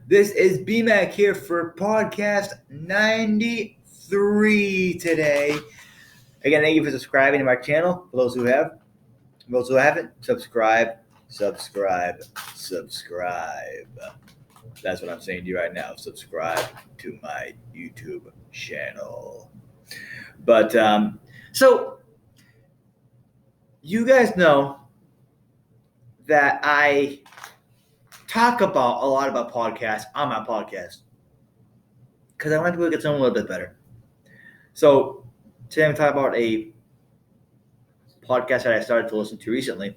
This is BMAC here for podcast 93 today. Again, thank you for subscribing to my channel. For those who have, for those who haven't, subscribe. That's what I'm saying to you right now. Subscribe to my YouTube channel. But so you guys know that I talk about a lot about podcasts on my podcast because I want people to get to know them a little bit better. So today I'm talking about a podcast that I started to listen to recently.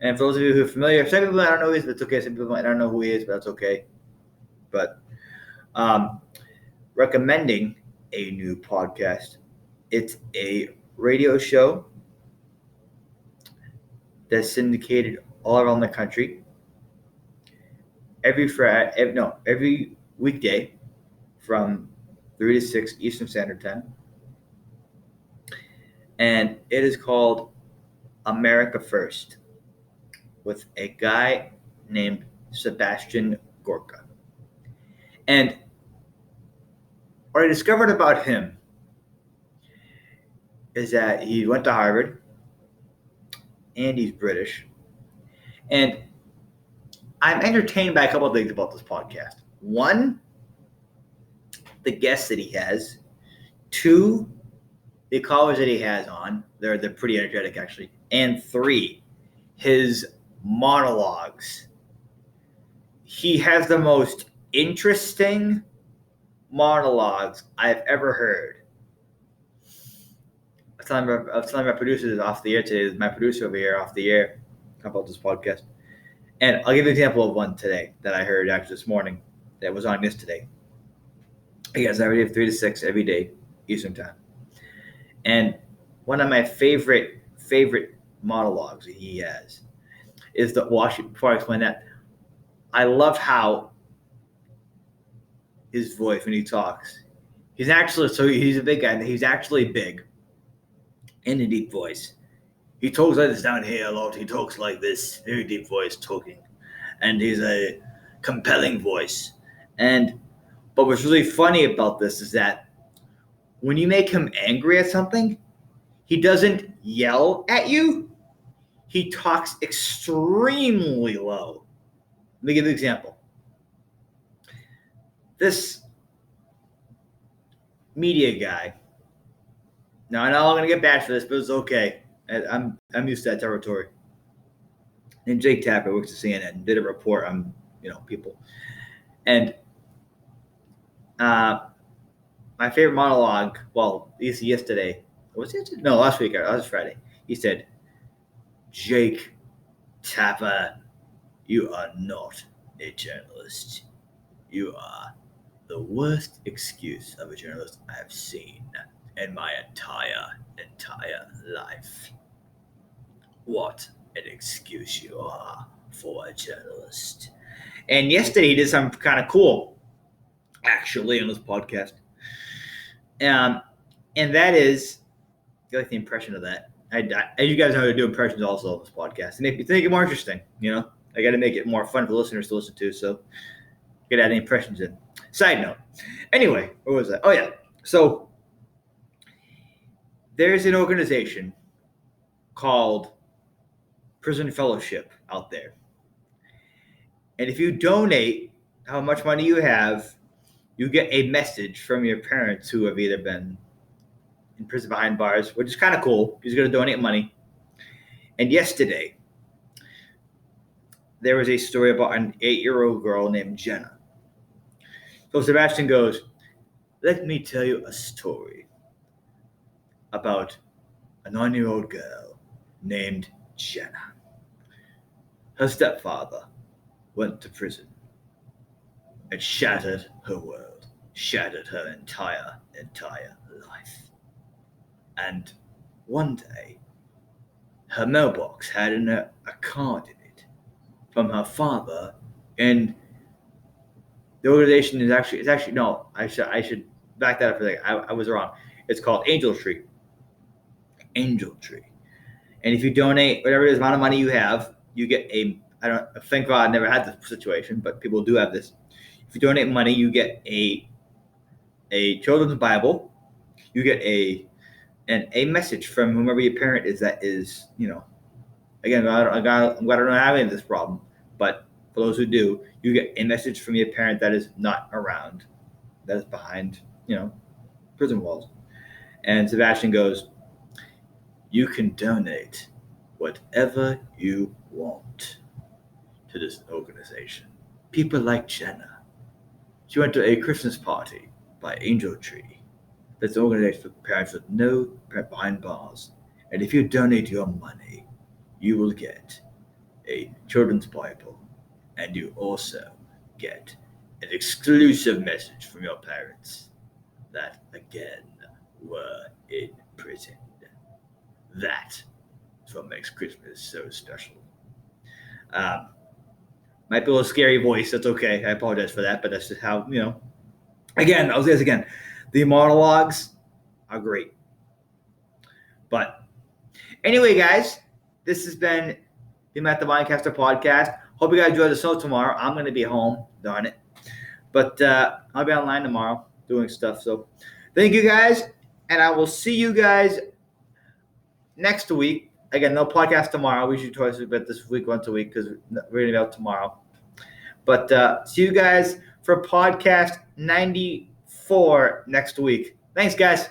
And for those of you who are familiar, some people might not know who he is, but it's okay. Some people might not know who he is, but that's okay. But recommending a new podcast. It's a radio show that's syndicated all around the country. Every weekday from 3 to 6 Eastern Standard Time. And it is called America First with a guy named Sebastian Gorka. And what I discovered about him is that he went to Harvard and he's British. And I'm entertained by a couple of things about this podcast. One, the guests that he has. Two, the callers that he has on. They're pretty energetic, actually. And three, his monologues. He has the most interesting monologues I've ever heard. I was telling my producers off the air today, my producer over here off the air, about this podcast. And I'll give you an example of one today that I heard actually this morning that was on yesterday. He has every day 3 to 6 every day, Eastern Time. And one of my favorite monologues that he has is before I explain that, I love how his voice when he talks. He's a big guy. He's actually big and a deep voice. He talks like this down here a lot. He talks like this, very deep voice talking. And he's a compelling voice. But what's really funny about this is that when you make him angry at something, he doesn't yell at you. He talks extremely low. Let me give you an example. This media guy. Now I know I'm gonna get bashed for this, but it's okay. I'm used to that territory. And Jake Tapper works at CNN, did a report on people, and my favorite monologue. Well, yesterday. Was it? No, last week. Last Friday. He said, "Jake Tapper, you are not a journalist. You are the worst excuse of a journalist I have seen in my entire life. What an excuse you are for a journalist." And yesterday he did something kind of cool, actually, on this podcast. And that is, I like the impression of that. You guys know how to do impressions also on this podcast. And if you think it more interesting, I got to make it more fun for listeners to listen to. So you got to add any impressions in. Side note. Anyway, what was that? Oh, yeah. So there's an organization called Prison Fellowship out there. And if you donate how much money you have, you get a message from your parents who have either been in prison behind bars, which is kind of cool. He's going to donate money. And yesterday, there was a story about an 8-year-old girl named Jenna. So Sebastian goes, "Let me tell you a story about a 9-year-old girl named Jenna. Her stepfather went to prison. It shattered her world, shattered her entire life. And one day, her mailbox had a card in it from her father, and the organization is actually no, I should back that up for a second. I was wrong. It's called Angel Tree. Angel Tree. And if you donate whatever it is amount of money you have, you get a Thank God I never had this situation, but people do have this. If you donate money, you get a children's Bible. You get a message from whomever your parent is that is, again, I'm glad I don't have any of this problem, but for those who do, you get a message from your parent that is not around, that is behind, prison walls. And Sebastian goes, you can donate whatever you want to this organization. People like Jenna. She went to a Christmas party by Angel Tree. That's an organization for parents with no parent behind bars. And if you donate your money, you will get a children's Bible. And you also get an exclusive message from your parents that, again, were in prison. That is what makes Christmas so special. Might be a little scary voice. That's okay. I apologize for that, but that's just how, Again, I'll say this again. The monologues are great. But anyway, guys, this has been the Matt the Vinecaster podcast. Hope you guys enjoy the show tomorrow. I'm going to be home, darn it. But I'll be online tomorrow doing stuff. So thank you guys, and I will see you guys next week. Again, no podcast tomorrow. We should twice a bit this week, once a week, because we're going to be out tomorrow. But see you guys for podcast 94 next week. Thanks, guys.